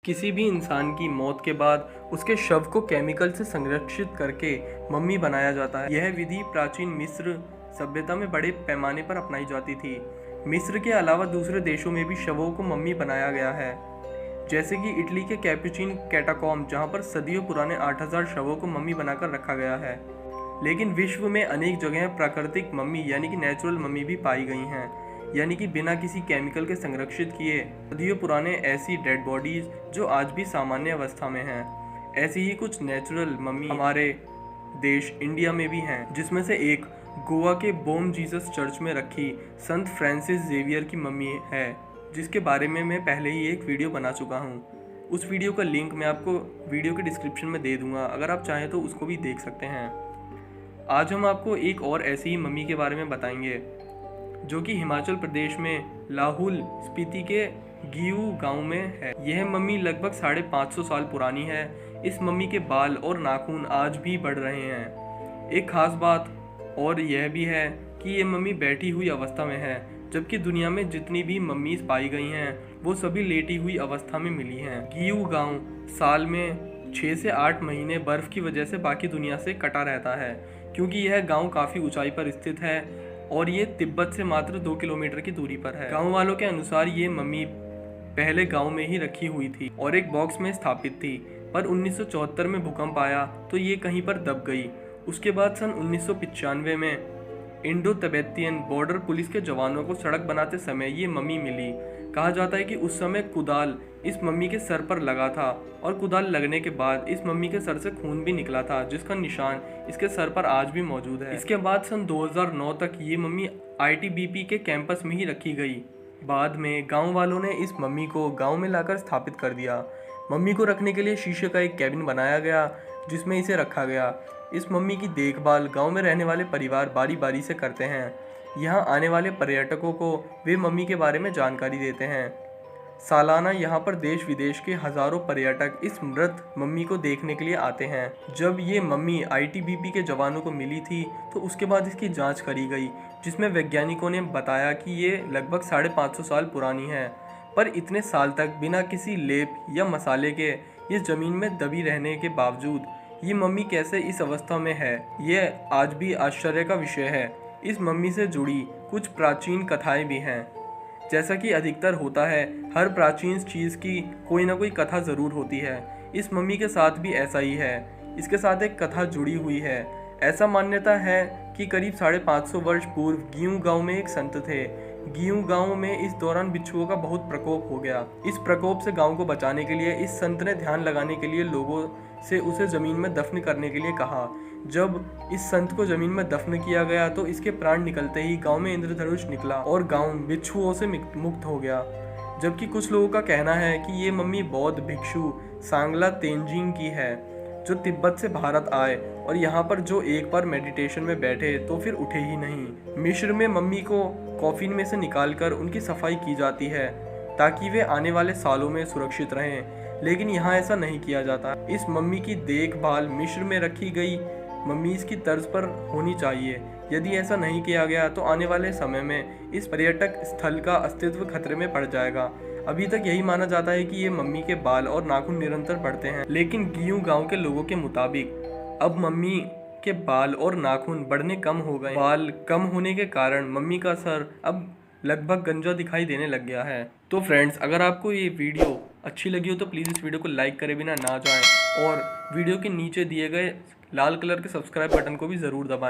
किसी भी इंसान की मौत के बाद उसके शव को केमिकल से संरक्षित करके मम्मी बनाया जाता है। यह विधि प्राचीन मिस्र सभ्यता में बड़े पैमाने पर अपनाई जाती थी। मिस्र के अलावा दूसरे देशों में भी शवों को मम्मी बनाया गया है, जैसे कि इटली के कैपुचिन कैटाकॉम्ब, जहां पर सदियों पुराने 8000 शवों को मम्मी बनाकर रखा गया है। लेकिन विश्व में अनेक जगह प्राकृतिक मम्मी यानी कि नेचुरल मम्मी भी पाई गई हैं, यानी कि बिना किसी केमिकल के संरक्षित किए सदियों पुराने ऐसी डेड बॉडीज जो आज भी सामान्य अवस्था में हैं। ऐसी ही कुछ नेचुरल मम्मी हमारे देश इंडिया में भी हैं, जिसमें से एक गोवा के बोम जीसस चर्च में रखी संत फ्रांसिस जेवियर की मम्मी है, जिसके बारे में मैं पहले ही एक वीडियो बना चुका हूँ। उस वीडियो का लिंक मैं आपको वीडियो के डिस्क्रिप्शन में दे दूंगा, अगर आप चाहें तो उसको भी देख सकते हैं। आज हम आपको एक और ऐसी ही मम्मी के बारे में बताएंगे, जो कि हिमाचल प्रदेश में लाहौल स्पीति के गियू गांव में है। यह मम्मी लगभग 550 साल पुरानी है। इस मम्मी के बाल और नाखून आज भी बढ़ रहे हैं। एक खास बात और यह भी है कि ये मम्मी बैठी हुई अवस्था में है, जबकि दुनिया में जितनी भी मम्मीज पाई गई हैं वो सभी लेटी हुई अवस्था में मिली हैं। गियू गांव साल में 6 से 8 महीने बर्फ की वजह से बाकी दुनिया से कटा रहता है, क्योंकि यह गांव काफ़ी ऊंचाई पर स्थित है और ये तिब्बत से मात्र 2 किलोमीटर की दूरी पर है। गांव वालों के अनुसार ये मम्मी पहले गांव में ही रखी हुई थी और एक बॉक्स में स्थापित थी, पर 1974 में भूकंप आया तो ये कहीं पर दब गई। उसके बाद सन 1995 में इंडो तिब्बतियन बॉर्डर पुलिस के जवानों को सड़क बनाते समय ये मम्मी मिली। कहा जाता है कि उस समय कुदाल इस मम्मी के सर पर लगा था और कुदाल लगने के बाद इस मम्मी के सर से खून भी निकला था, जिसका निशान इसके सर पर आज भी मौजूद है। इसके बाद सन 2009 तक ये मम्मी आईटीबीपी के कैंपस में ही रखी गई। बाद में गांव वालों ने इस मम्मी को गांव में लाकर स्थापित कर दिया। मम्मी को रखने के लिए शीशे का एक कैबिन बनाया गया, जिसमें इसे रखा गया। इस मम्मी की देखभाल गांव में रहने वाले परिवार बारी बारी से करते हैं। यहाँ आने वाले पर्यटकों को वे मम्मी के बारे में जानकारी देते हैं। सालाना यहाँ पर देश विदेश के हजारों पर्यटक इस मृत मम्मी को देखने के लिए आते हैं। जब ये मम्मी आईटीबीपी के जवानों को मिली थी तो उसके बाद इसकी जांच करी गई, जिसमें वैज्ञानिकों ने बताया कि ये लगभग 550 साल पुरानी है। पर इतने साल तक बिना किसी लेप या मसाले के ये ज़मीन में दबी रहने के बावजूद ये मम्मी कैसे इस अवस्था में है, ये आज भी आश्चर्य का विषय है। इस मम्मी से जुड़ी कुछ प्राचीन कथाएं भी हैं। जैसा कि अधिकतर होता है, हर प्राचीन चीज़ की कोई ना कोई कथा ज़रूर होती है। इस मम्मी के साथ भी ऐसा ही है। इसके साथ एक कथा जुड़ी हुई है। ऐसा मान्यता है कि करीब 550 वर्ष पूर्व गियू गांव में एक संत थे। गियू गांव में इस दौरान बिच्छुओं का बहुत प्रकोप हो गया। इस प्रकोप से गांव को बचाने के लिए इस संत ने ध्यान लगाने के लिए लोगों से उसे ज़मीन में दफन करने के लिए कहा। जब इस संत को ज़मीन में दफन किया गया तो इसके प्राण निकलते ही गांव में इंद्रधनुष निकला और गांव बिच्छुओं से मुक्त हो गया। जबकि कुछ लोगों का कहना है कि ये मम्मी बौद्ध भिक्षु सांगला तेंजिंग की है, जो तिब्बत से भारत आए और यहाँ पर जो एक बार मेडिटेशन में बैठे तो फिर उठे ही नहीं। मिस्र में मम्मी को कॉफिन में से निकालकर उनकी सफाई की जाती है ताकि वे आने वाले सालों में सुरक्षित रहें, लेकिन यहाँ ऐसा नहीं किया जाता। इस मम्मी की देखभाल मिस्र में रखी गई मम्मीज की तर्ज पर होनी चाहिए। यदि ऐसा नहीं किया गया तो आने वाले समय में इस पर्यटक स्थल का अस्तित्व खतरे में पड़ जाएगा। अभी तक यही माना जाता है कि ये मम्मी के बाल और नाखून निरंतर बढ़ते हैं, लेकिन गियू गांव के लोगों के मुताबिक अब मम्मी के बाल और नाखून बढ़ने कम हो गए। बाल कम होने के कारण मम्मी का सर अब लगभग गंजा दिखाई देने लग गया है। तो फ्रेंड्स, अगर आपको ये वीडियो अच्छी लगी हो तो प्लीज़ इस वीडियो को लाइक करे बिना ना जाएं और वीडियो के नीचे दिए गए लाल कलर के सब्सक्राइब बटन को भी ज़रूर दबाएं।